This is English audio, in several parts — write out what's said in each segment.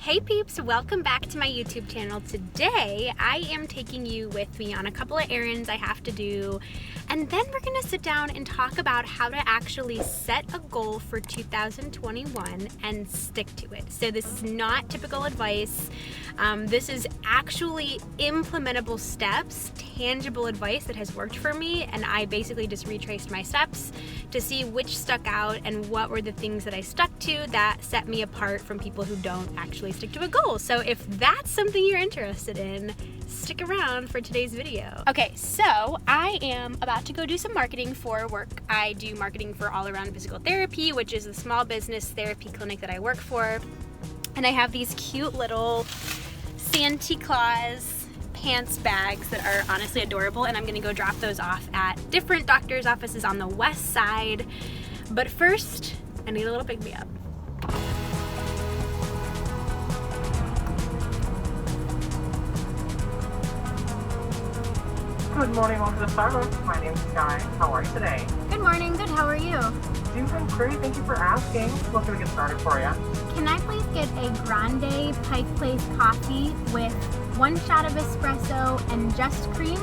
Hey peeps, welcome back to my YouTube channel. Today I am taking you with me on a couple of errands I have to do, and then we're gonna sit down and talk about how to actually set a goal for 2021 and stick to it. So this is not typical advice. This is actually implementable steps, tangible advice that has worked for me, and I basically just retraced my steps to see which stuck out and what were the things that I stuck to that set me apart from people who don't actually stick to a goal. So if that's something you're interested in, stick around for today's video. Okay, so I am about to go do some marketing for work. I do marketing for All Around Physical Therapy, which is a small business therapy clinic that I work for. And I have these cute little Santa Claus pants bags that are honestly adorable, and I'm gonna go drop those off at different doctor's offices on the west side. But first, I need a little pick-me-up. Good morning, welcome to Starbucks. My name is Sky. How are you today? Good morning, good, how are you? Doing great, thank you for asking. What can we get started for you? Can I please get a grande Pike Place coffee with 1 shot of espresso and just cream?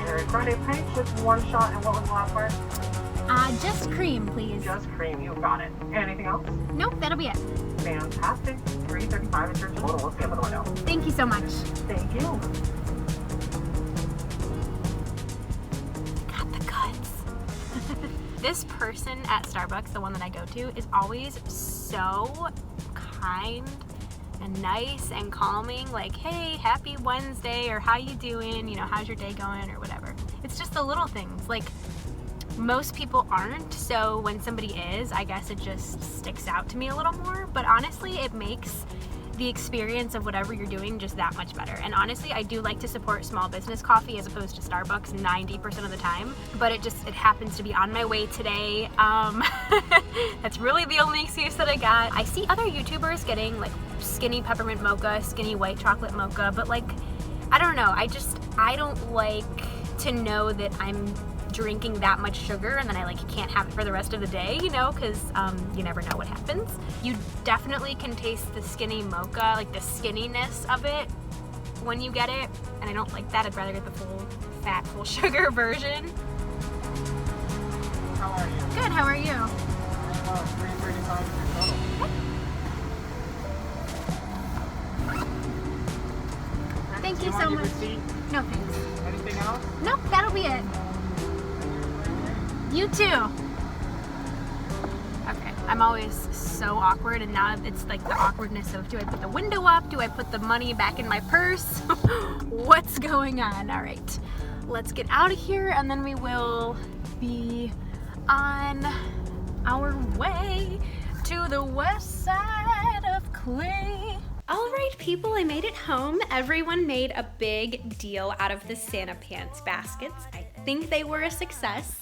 Alright, Friday Pike with 1 shot, and what was the last part? Just cream, please. Just cream, you got it. Anything else? Nope, that'll be it. Fantastic. 335 is your total. Let's get out the window. Thank you so much. Thank you. Got the goods. This person at Starbucks, the one that I go to, is always so kind and nice and calming, like, hey, happy Wednesday, or how you doing, you know, how's your day going, or whatever. It's just the little things. Like, most people aren't, so when somebody is, I guess it just sticks out to me a little more. But honestly, it makes the experience of whatever you're doing just that much better. And honestly, I do like to support small business coffee as opposed to Starbucks 90% of the time, but it happens to be on my way today. That's really the only excuse that I got. I see other YouTubers getting like skinny peppermint mocha, skinny white chocolate mocha, but like, I don't know, I don't like to know that I'm drinking that much sugar and then I like can't have it for the rest of the day, you know, because you never know what happens. You definitely can taste the skinny mocha, like the skinniness of it when you get it, and I don't like that. I'd rather get the full fat, full sugar version. How are you? Good, how are you? 335 is your total. Thank you Do so want your much. receipt? No thanks. Anything else? Nope, that'll be it. You too. Okay, I'm always so awkward, and now it's like the awkwardness of, do I put the window up? Do I put the money back in my purse? What's going on? All right, let's get out of here, and then we will be on our way to the west side of Clay. All right, people, I made it home. Everyone made a big deal out of the Santa Pants baskets. I think they were a success.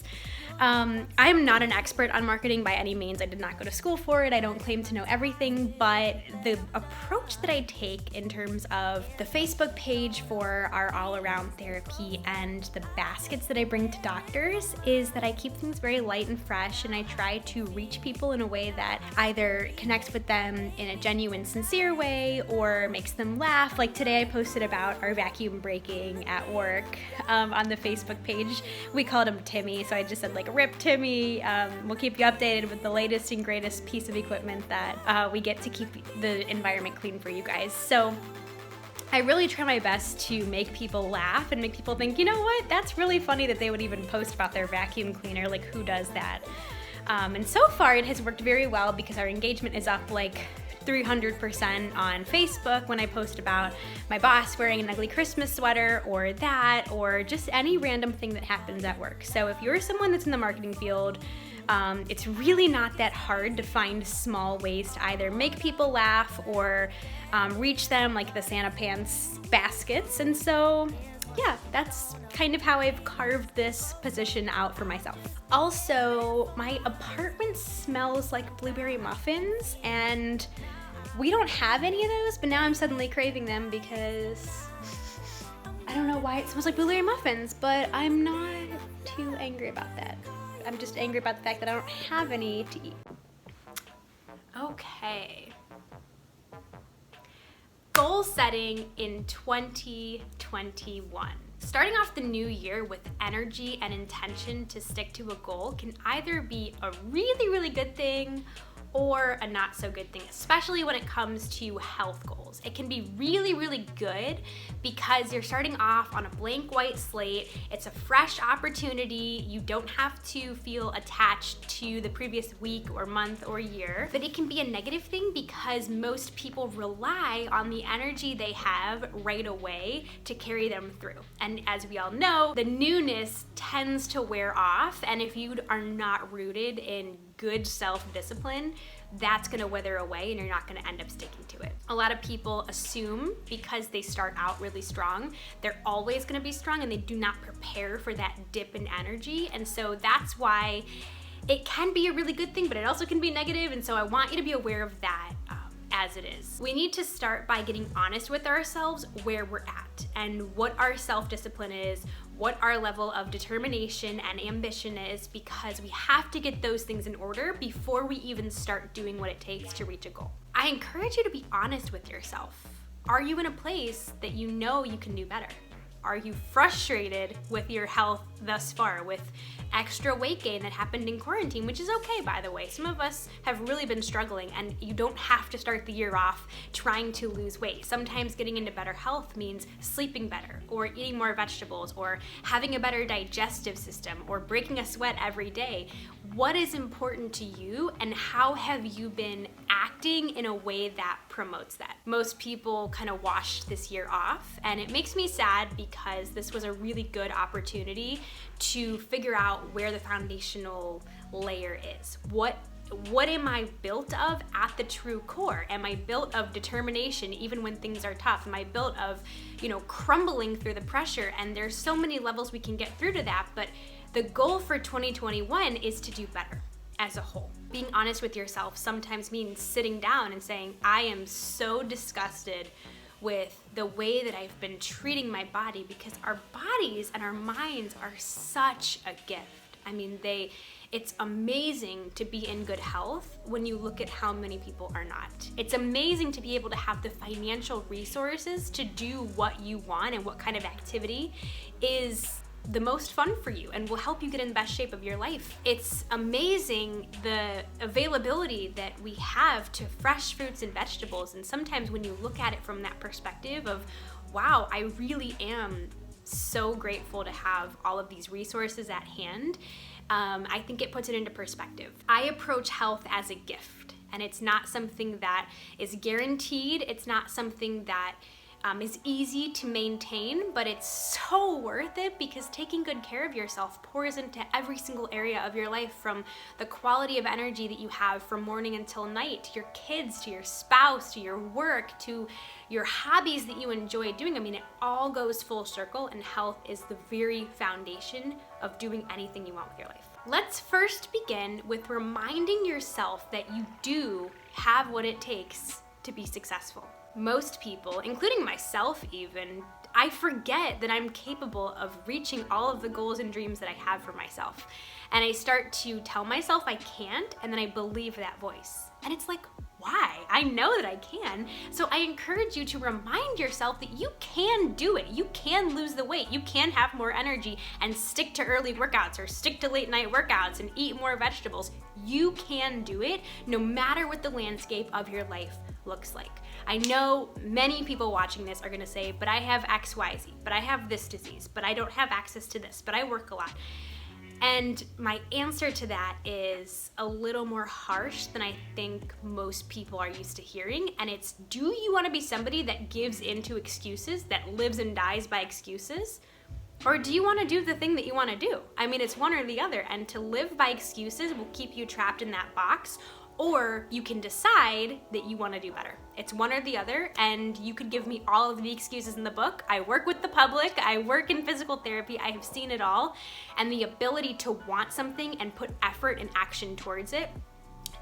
I'm not an expert on marketing by any means. I did not go to school for it. I don't claim to know everything, but the approach that I take in terms of the Facebook page for our All Around Therapy and the baskets that I bring to doctors is that I keep things very light and fresh, and I try to reach people in a way that either connects with them in a genuine, sincere way or makes them laugh. Like today I posted about our vacuum breaking at work on the Facebook page. We called him Timmy, so I just said like, rip Timmy. We'll keep you updated with the latest and greatest piece of equipment that we get to keep the environment clean for you guys. So I really try my best to make people laugh and make people think, you know what, that's really funny that they would even post about their vacuum cleaner. Like, who does that? And so far it has worked very well because our engagement is up like 300% on Facebook when I post about my boss wearing an ugly Christmas sweater or that, or just any random thing that happens at work. So if you're someone that's in the marketing field, it's really not that hard to find small ways to either make people laugh or reach them, like the Santa Pants baskets. And so yeah, that's kind of how I've carved this position out for myself. Also, my apartment smells like blueberry muffins, and we don't have any of those, but now I'm suddenly craving them because I don't know why it smells like blueberry muffins, but I'm not too angry about that. I'm just angry about the fact that I don't have any to eat. Okay, Goal setting in 2021. Starting off the new year with energy and intention to stick to a goal can either be a really, really good thing or a not so good thing, especially when it comes to health goals. It can be really, really good because you're starting off on a blank white slate. It's a fresh opportunity. You don't have to feel attached to the previous week or month or year. But it can be a negative thing because most people rely on the energy they have right away to carry them through. And as we all know, the newness tends to wear off, and if you are not rooted in good self-discipline, that's gonna wither away and you're not gonna end up sticking to it. A lot of people assume because they start out really strong, they're always gonna be strong, and they do not prepare for that dip in energy. And so that's why it can be a really good thing, but it also can be negative. And so I want you to be aware of that as it is. We need to start by getting honest with ourselves where we're at and what our self-discipline is, what our level of determination and ambition is, because we have to get those things in order before we even start doing what it takes to reach a goal. I encourage you to be honest with yourself. Are you in a place that you know you can do better? Are you frustrated with your health thus far, with extra weight gain that happened in quarantine, which is okay, by the way. Some of us have really been struggling, and you don't have to start the year off trying to lose weight. Sometimes getting into better health means sleeping better, or eating more vegetables, or having a better digestive system, or breaking a sweat every day. What is important to you, and how have you been acting in a way that promotes that? Most people kind of wash this year off, and it makes me sad because this was a really good opportunity to figure out where the foundational layer is. What am I built of at the true core? Am I built of determination even when things are tough? Am I built of, crumbling through the pressure? And there's so many levels we can get through to that, but the goal for 2021 is to do better as a whole. Being honest with yourself sometimes means sitting down and saying, I am so disgusted with the way that I've been treating my body, because our bodies and our minds are such a gift. I mean, it's amazing to be in good health when you look at how many people are not. It's amazing to be able to have the financial resources to do what you want and what kind of activity is the most fun for you and will help you get in the best shape of your life. It's amazing the availability that we have to fresh fruits and vegetables. And sometimes when you look at it from that perspective of, wow, I really am so grateful to have all of these resources at hand, I think it puts it into perspective. I approach health as a gift, and it's not something that is guaranteed. It's not something that is easy to maintain, but it's so worth it, because taking good care of yourself pours into every single area of your life, from the quality of energy that you have from morning until night, to your kids, to your spouse, to your work, to your hobbies that you enjoy doing. I mean, it all goes full circle, and health is the very foundation of doing anything you want with your life. Let's first begin with reminding yourself that you do have what it takes to be successful. Most people, including myself even, I forget that I'm capable of reaching all of the goals and dreams that I have for myself. And I start to tell myself I can't, and then I believe that voice. And it's like, why? I know that I can. So I encourage you to remind yourself that you can do it. You can lose the weight. You can have more energy and stick to early workouts or stick to late night workouts and eat more vegetables. You can do it no matter what the landscape of your life looks like. I know many people watching this are gonna say, but I have XYZ, but I have this disease, but I don't have access to this, but I work a lot. And my answer to that is a little more harsh than I think most people are used to hearing. And it's, do you want to be somebody that gives into excuses, that lives and dies by excuses? Or do you want to do the thing that you want to do? I mean, it's one or the other. And to live by excuses will keep you trapped in that box. Or you can decide that you want to do better. It's one or the other, and you could give me all of the excuses in the book. I work with the public, I work in physical therapy, I have seen it all, and the ability to want something and put effort and action towards it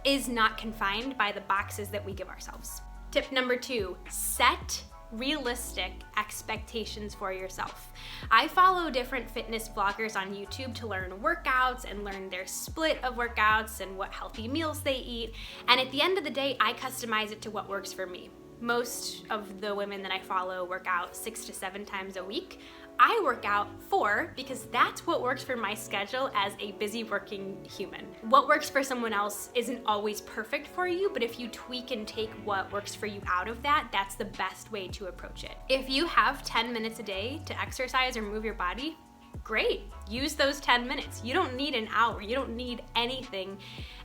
is not confined by the boxes that we give ourselves. Tip number 2, set realistic expectations for yourself. I follow different fitness bloggers on YouTube to learn workouts and learn their split of workouts and what healthy meals they eat. And at the end of the day, I customize it to what works for me. Most of the women that I follow work out 6 to 7 times a week. I work out 4 because that's what works for my schedule as a busy working human. What works for someone else isn't always perfect for you, but if you tweak and take what works for you out of that, that's the best way to approach it. If you have 10 minutes a day to exercise or move your body, great, use those 10 minutes. You don't need an hour, you don't need anything.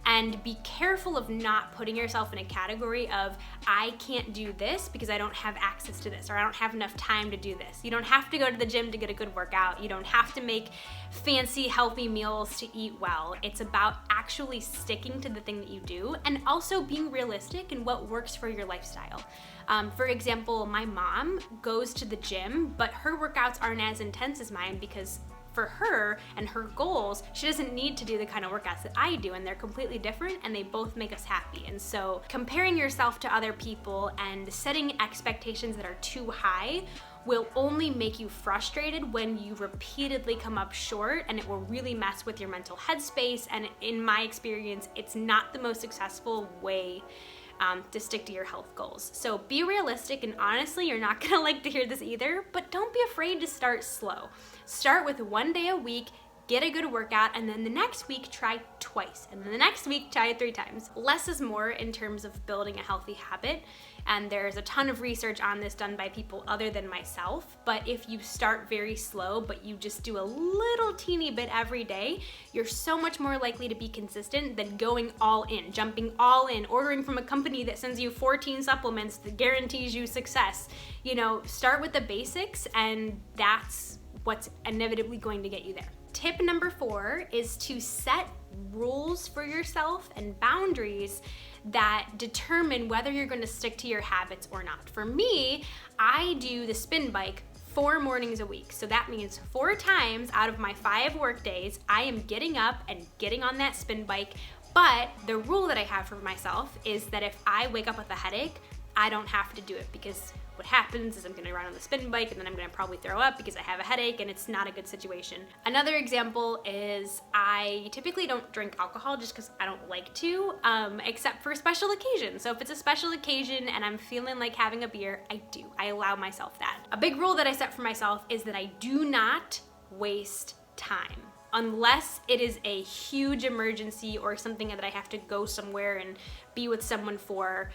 And be careful of not putting yourself in a category of, I can't do this because I don't have access to this, or I don't have enough time to do this. You don't have to go to the gym to get a good workout. You don't have to make fancy, healthy meals to eat well. It's about actually sticking to the thing that you do and also being realistic in what works for your lifestyle. For example, my mom goes to the gym, but her workouts aren't as intense as mine because for her and her goals, she doesn't need to do the kind of workouts that I do, and they're completely different and they both make us happy. And so comparing yourself to other people and setting expectations that are too high will only make you frustrated when you repeatedly come up short, and it will really mess with your mental headspace. And in my experience, it's not the most successful way to stick to your health goals. So be realistic, and honestly, you're not gonna like to hear this either, but don't be afraid to start slow. Start with 1 day a week, get a good workout, and then the next week try twice, and then the next week try 3 times. Less is more in terms of building a healthy habit, and there's a ton of research on this done by people other than myself. But if you start very slow, but you just do a little teeny bit every day, you're so much more likely to be consistent than going all in, jumping all in, ordering from a company that sends you 14 supplements that guarantees you success. You know, start with the basics, and that's what's inevitably going to get you there. Tip number 4 is to set rules for yourself and boundaries that determine whether you're going to stick to your habits or not. For me, I do the spin bike 4 mornings a week. So that means 4 times out of my 5 work days, I am getting up and getting on that spin bike. But the rule that I have for myself is that if I wake up with a headache, I don't have to do it, because what happens is I'm gonna run on the spin bike and then I'm gonna probably throw up because I have a headache, and it's not a good situation. Another example is I typically don't drink alcohol just because I don't like to, except for special occasions. So if it's a special occasion and I'm feeling like having a beer, I do. I allow myself that. A big rule that I set for myself is that I do not waste time. Unless it is a huge emergency or something that I have to go somewhere and be with someone for.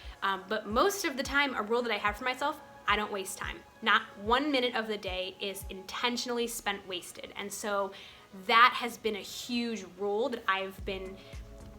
But most of the time, a rule that I have for myself, I don't waste time. Not 1 minute of the day is intentionally spent wasted. And so that has been a huge rule that I've been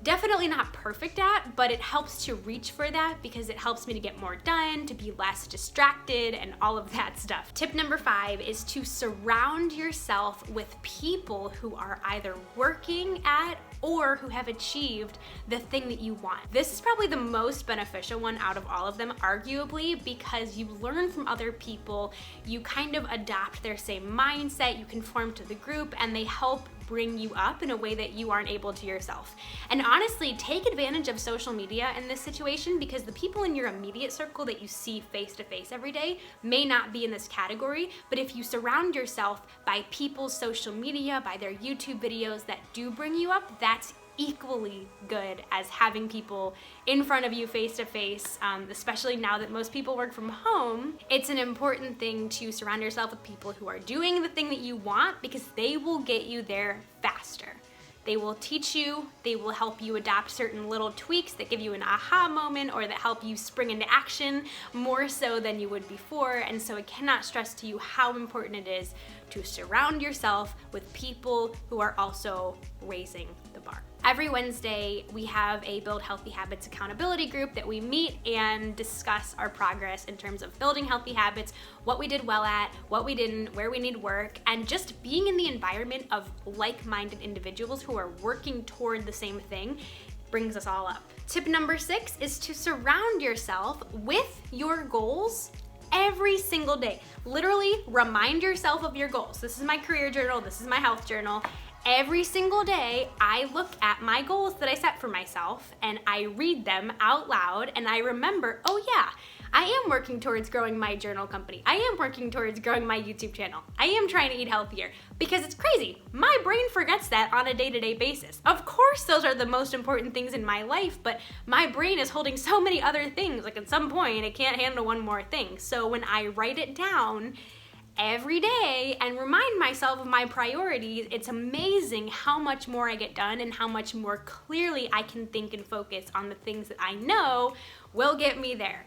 definitely not perfect at, but it helps to reach for that because it helps me to get more done, to be less distracted, and all of that stuff. Tip number 5 is to surround yourself with people who are either working at or who have achieved the thing that you want. This is probably the most beneficial one out of all of them, arguably, because you learn from other people, you kind of adopt their same mindset, you conform to the group, and they help bring you up in a way that you aren't able to yourself. And honestly, take advantage of social media in this situation, because the people in your immediate circle that you see face to face every day may not be in this category, but if you surround yourself by people's social media, by their YouTube videos that do bring you up, that's equally good as having people in front of you face to face, especially now that most people work from home. It's an important thing to surround yourself with people who are doing the thing that you want, because they will get you there faster. They will teach you, they will help you adopt certain little tweaks that give you an aha moment or that help you spring into action more so than you would before. And so I cannot stress to you how important it is to surround yourself with people who are also raising the bar. Every Wednesday, we have a Build Healthy Habits accountability group that we meet and discuss our progress in terms of building healthy habits, what we did well at, what we didn't, where we need work, and just being in the environment of like-minded individuals who are working toward the same thing brings us all up. Tip number 6 is to surround yourself with your goals every single day. Literally remind yourself of your goals. This is my career journal, this is my health journal, Every single day, I look at my goals that I set for myself and I read them out loud and I remember, oh yeah, I am working towards growing my journal company. I am working towards growing my YouTube channel. I am trying to eat healthier because it's crazy. My brain forgets that on a day-to-day basis. Of course, those are the most important things in my life, but my brain is holding so many other things. Like at some point, it can't handle one more thing. So when I write it down every day and remind myself of my priorities, it's amazing how much more I get done and how much more clearly I can think and focus on the things that I know will get me there.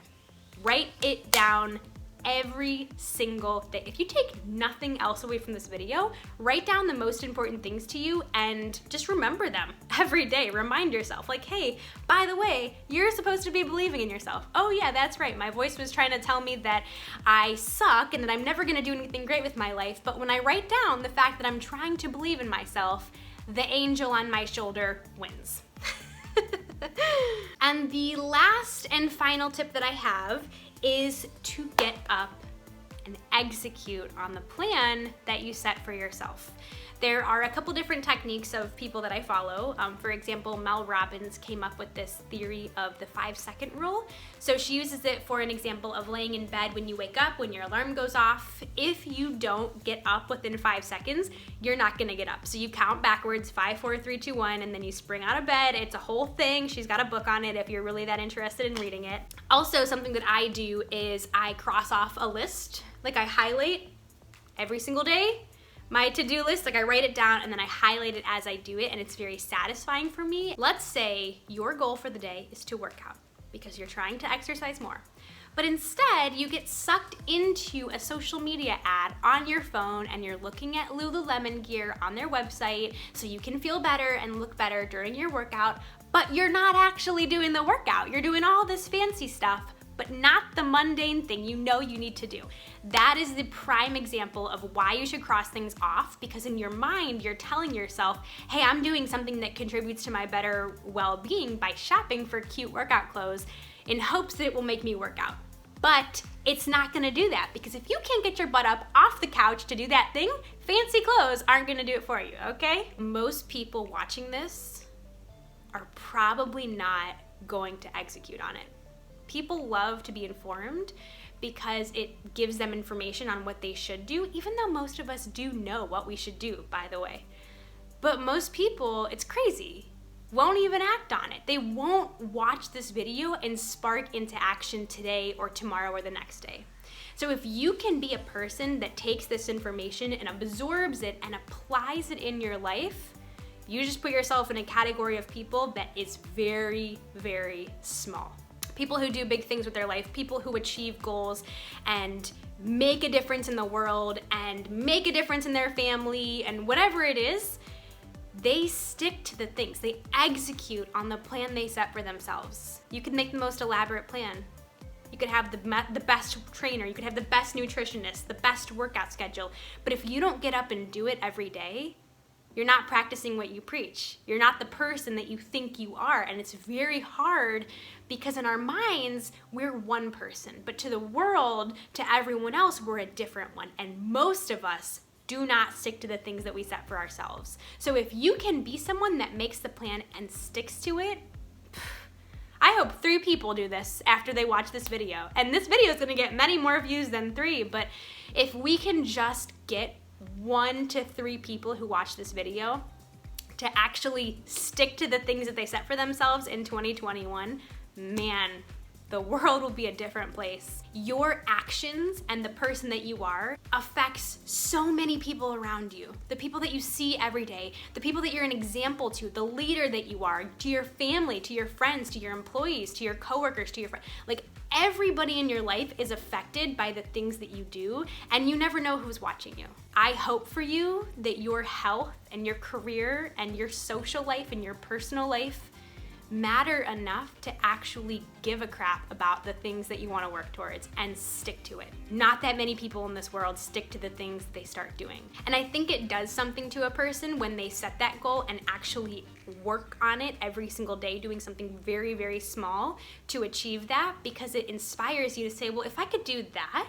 Write it down every single day. If you take nothing else away from this video, write down the most important things to you and just remember them every day. Remind yourself like, hey, by the way, you're supposed to be believing in yourself. Oh yeah, that's right. My voice was trying to tell me that I suck and that I'm never gonna do anything great with my life. But when I write down the fact that I'm trying to believe in myself, the angel on my shoulder wins. And the last and final tip that I have is to get up and execute on the plan that you set for yourself. There are a couple different techniques of people that I follow. For example, Mel Robbins came up with this theory of the 5-second rule. So she uses it for an example of laying in bed when you wake up, when your alarm goes off. If you don't get up within 5 seconds, you're not gonna get up. So you count backwards, 5, 4, 3, 2, 1, and then you spring out of bed. It's a whole thing. She's got a book on it if you're really that interested in reading it. Also, something that I do is I cross off a list. Like I highlight every single day my to-do list, like I write it down and then I highlight it as I do it, and it's very satisfying for me. Let's say your goal for the day is to work out because you're trying to exercise more. But instead, you get sucked into a social media ad on your phone and you're looking at Lululemon gear on their website so you can feel better and look better during your workout, but you're not actually doing the workout. You're doing all this fancy stuff, but not the mundane thing you know you need to do. That is the prime example of why you should cross things off, because in your mind, you're telling yourself, hey, I'm doing something that contributes to my better well-being by shopping for cute workout clothes in hopes that it will make me work out. But it's not gonna do that, because if you can't get your butt up off the couch to do that thing, fancy clothes aren't gonna do it for you, okay? Most people watching this are probably not going to execute on it. People love to be informed because it gives them information on what they should do, even though most of us do know what we should do, by the way. But most people, it's crazy, won't even act on it. They won't watch this video and spark into action today or tomorrow or the next day. So if you can be a person that takes this information and absorbs it and applies it in your life, you just put yourself in a category of people that is very, very small. People who do big things with their life, people who achieve goals and make a difference in the world and make a difference in their family and whatever it is, they stick to the things. They execute on the plan they set for themselves. You could make the most elaborate plan. You could have the best trainer, you could have the best nutritionist, the best workout schedule. But if you don't get up and do it every day, you're not practicing what you preach. You're not the person that you think you are. And it's very hard because in our minds, we're one person. But to the world, to everyone else, we're a different one. And most of us do not stick to the things that we set for ourselves. So if you can be someone that makes the plan and sticks to it, I hope 3 people do this after they watch this video. And this video is gonna get many more views than 3, but if we can just get 1 to 3 people who watch this video to actually stick to the things that they set for themselves in 2021, man, the world will be a different place. Your actions and the person that you are affects so many people around you. The people that you see every day, the people that you're an example to, the leader that you are, to your family, to your friends, to your employees, to your coworkers, to your friends. Like everybody in your life is affected by the things that you do, and you never know who's watching you. I hope for you that your health and your career and your social life and your personal life matter enough to actually give a crap about the things that you want to work towards and stick to it. Not that many people in this world stick to the things they start doing. And I think it does something to a person when they set that goal and actually work on it every single day, doing something very, very small to achieve that, because it inspires you to say, well, if I could do that,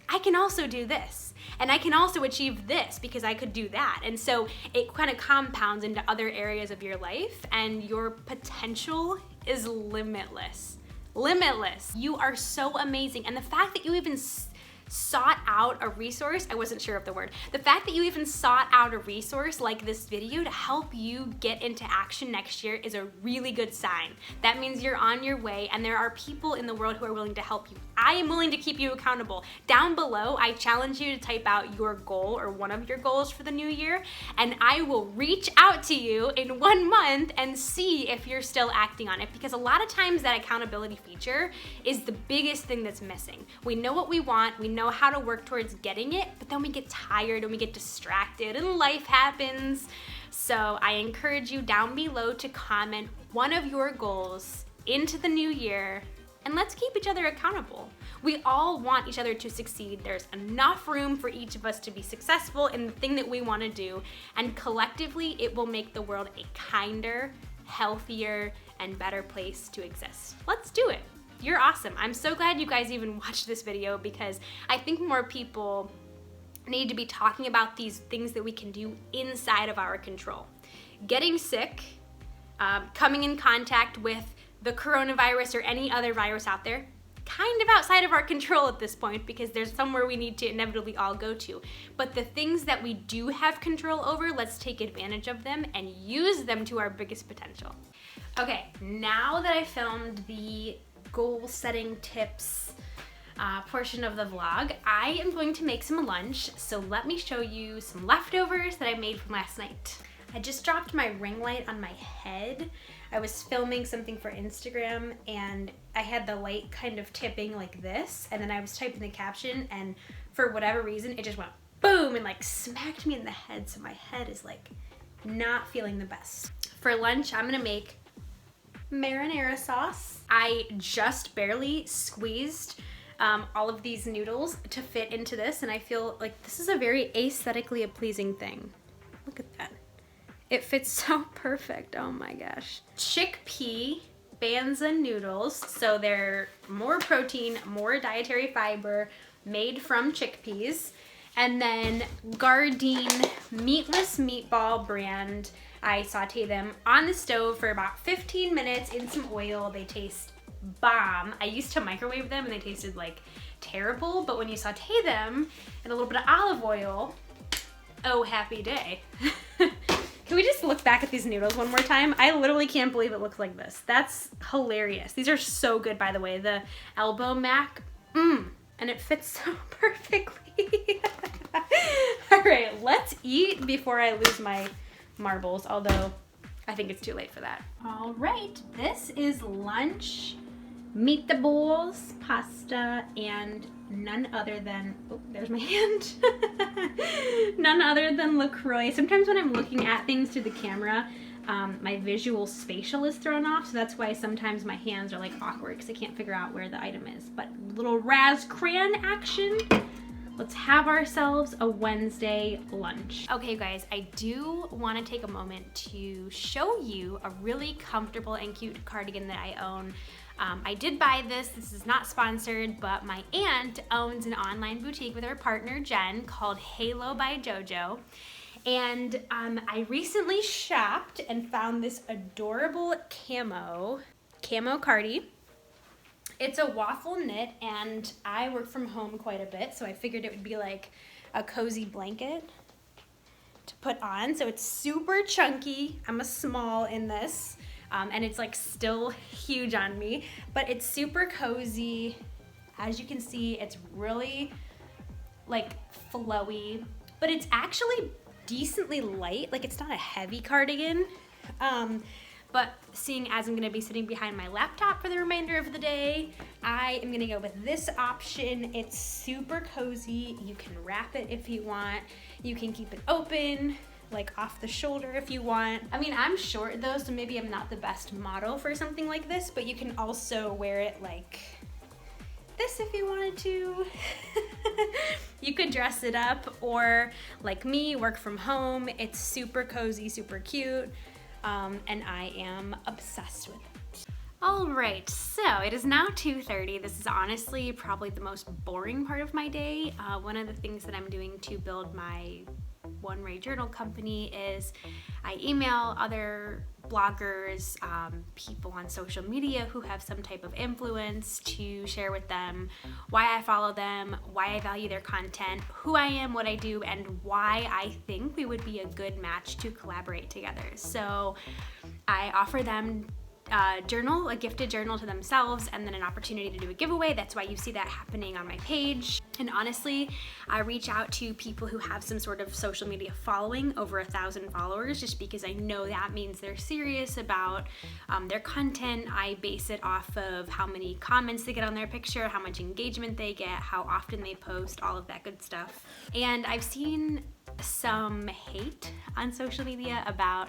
I can also do this. And I can also achieve this because I could do that. And so it kind of compounds into other areas of your life, and your potential is limitless. Limitless. You are so amazing. And the fact that you even sought out a resource, I wasn't sure of the word, the fact that you even sought out a resource like this video to help you get into action next year is a really good sign. That means you're on your way, and there are people in the world who are willing to help you. I am willing to keep you accountable. Down below, I challenge you to type out your goal or one of your goals for the new year, and I will reach out to you in 1 month and see if you're still acting on it, because a lot of times that accountability feature is the biggest thing that's missing. We know what we want, we know how to work towards getting it, but then we get tired and we get distracted and life happens. So I encourage you down below to comment one of your goals into the new year, and let's keep each other accountable. We all want each other to succeed. There's enough room for each of us to be successful in the thing that we want to do, and collectively it will make the world a kinder, healthier, and better place to exist. Let's do it. You're awesome. I'm so glad you guys even watched this video, because I think more people need to be talking about these things that we can do inside of our control. Getting sick, coming in contact with the coronavirus or any other virus out there, kind of outside of our control at this point, because there's somewhere we need to inevitably all go to. But the things that we do have control over, let's take advantage of them and use them to our biggest potential. Okay, now that I filmed the goal setting tips portion of the vlog, I am going to make some lunch. So let me show you some leftovers that I made from last night. I just dropped my ring light on my head. I was filming something for Instagram, and I had the light kind of tipping like this, and then I was typing the caption, and for whatever reason it just went boom and like smacked me in the head, so my head is like not feeling the best. For lunch, I'm gonna make marinara sauce. I just barely squeezed all of these noodles to fit into this, and I feel like this is a very aesthetically pleasing thing. Look at that. It fits so perfect. Oh my gosh. Chickpea banza noodles. So they're more protein, more dietary fiber, made from chickpeas. And then Gardein meatless meatball brand. I saute them on the stove for about 15 minutes in some oil. They taste bomb. I used to microwave them and they tasted like terrible, but when you saute them in a little bit of olive oil, oh, happy day. Can we just look back at these noodles one more time? I literally can't believe it looks like this. That's hilarious. These are so good, by the way. The elbow mac, and it fits so perfectly. All right, let's eat before I lose my marbles, although I think it's too late for that. All right, this is lunch. Meatballs, pasta, and none other than, oh, there's my hand. None other than LaCroix. Sometimes when I'm looking at things through the camera, my visual spatial is thrown off, so that's why sometimes my hands are like awkward because I can't figure out where the item is. But little Raz Crayon action. Let's have ourselves a Wednesday lunch. Okay guys, I do want to take a moment to show you a really comfortable and cute cardigan that I own. I did buy this. This is not sponsored, but my aunt owns an online boutique with her partner Jen called Halo by JoJo. And I recently shopped and found this adorable camo cardi. It's a waffle knit, and I work from home quite a bit, so I figured it would be like a cozy blanket to put on. So it's super chunky. I'm a small in this, and it's like still huge on me, but it's super cozy. As you can see, it's really like flowy, but it's actually decently light. Like, it's not a heavy cardigan. But seeing as I'm gonna be sitting behind my laptop for the remainder of the day, I am gonna go with this option. It's super cozy. You can wrap it if you want. You can keep it open, like off the shoulder if you want. I mean, I'm short though, so maybe I'm not the best model for something like this, but you can also wear it like this if you wanted to. You could dress it up, or like me, work from home. It's super cozy, super cute. And I am obsessed with it. All right, so it is now 2:30. This is honestly probably the most boring part of my day. One of the things that I'm doing to build my onerayjournal company is I email other bloggers, people on social media who have some type of influence to share with them why I follow them, why I value their content, who I am, what I do, and why I think we would be a good match to collaborate together. So I offer them a gifted journal to themselves, and then an opportunity to do a giveaway. That's why you see that happening on my page. And honestly, I reach out to people who have some sort of social media following, over 1,000 followers, just because I know that means they're serious about their content. I base it off of how many comments they get on their picture, how much engagement they get, how often they post, all of that good stuff. And I've seen some hate on social media about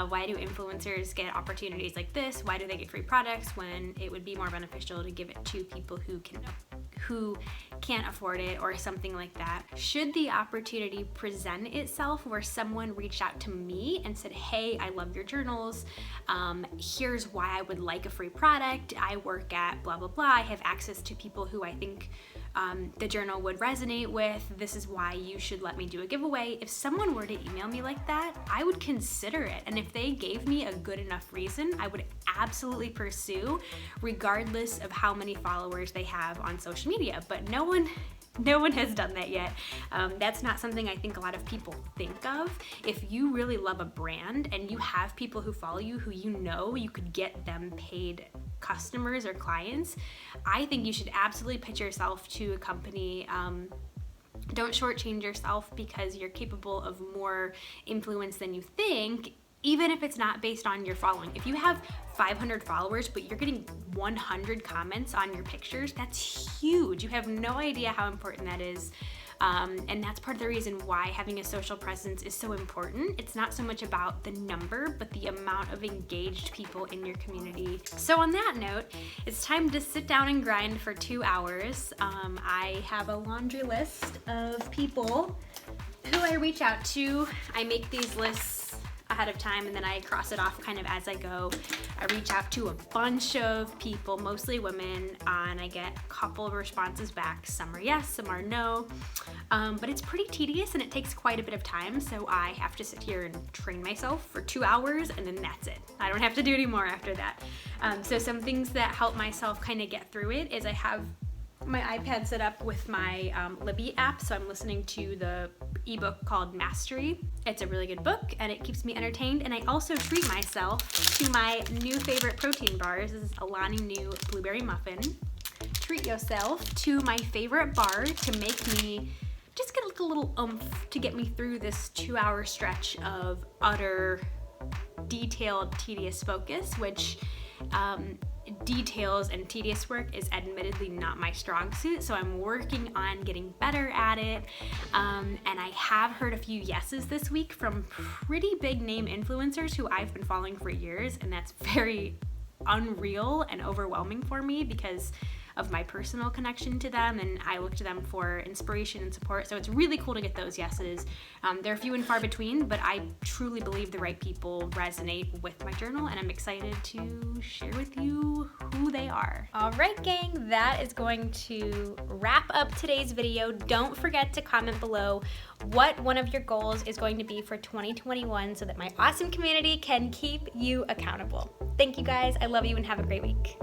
why do influencers get opportunities like this? Why do they get free products when it would be more beneficial to give it to people who can't afford it, or something like that? Should the opportunity present itself where someone reached out to me and said, hey, I love your journals, here's why I would like a free product, I work at blah blah blah, I have access to people who I think the journal would resonate with, this is why you should let me do a giveaway. If someone were to email me like that, I would consider it, and if they gave me a good enough reason, I would absolutely pursue, regardless of how many followers they have on social media. But no one has done that yet. That's not something I think a lot of people think of. If you really love a brand and you have people who follow you who you know you could get them paid customers or clients, I think you should absolutely pitch yourself to a company. Don't shortchange yourself because you're capable of more influence than you think, even if it's not based on your following. If you have 500 followers, but you're getting 100 comments on your pictures, that's huge. You have no idea how important that is. And that's part of the reason why having a social presence is so important. It's not so much about the number, but the amount of engaged people in your community. So on that note, it's time to sit down and grind for 2 hours. I have a laundry list of people who I reach out to. I make these lists ahead of time, and then I cross it off kind of as I go. I reach out to a bunch of people, mostly women, and I get a couple of responses back. Some are yes, some are no, but it's pretty tedious and it takes quite a bit of time, so I have to sit here and train myself for 2 hours, and then that's it. I don't have to do any more after that. So some things that help myself kind of get through it is I have my iPad set up with my Libby app, so I'm listening to the ebook called Mastery. It's a really good book and it keeps me entertained, and I also treat myself to my new favorite protein bars. This is Alani New Blueberry Muffin. Treat yourself to my favorite bar to make me just get a little oomph to get me through this 2-hour stretch of utter detailed, tedious focus, which details and tedious work is admittedly not my strong suit, so I'm working on getting better at it. And I have heard a few yeses this week from pretty big name influencers who I've been following for years, and that's very unreal and overwhelming for me because of my personal connection to them, and I look to them for inspiration and support. So it's really cool to get those yeses. They're few and far between, but I truly believe the right people resonate with my journal, and I'm excited to share with you who they are. All right, gang, that is going to wrap up today's video. Don't forget to comment below what one of your goals is going to be for 2021 so that my awesome community can keep you accountable. Thank you guys. I love you and have a great week.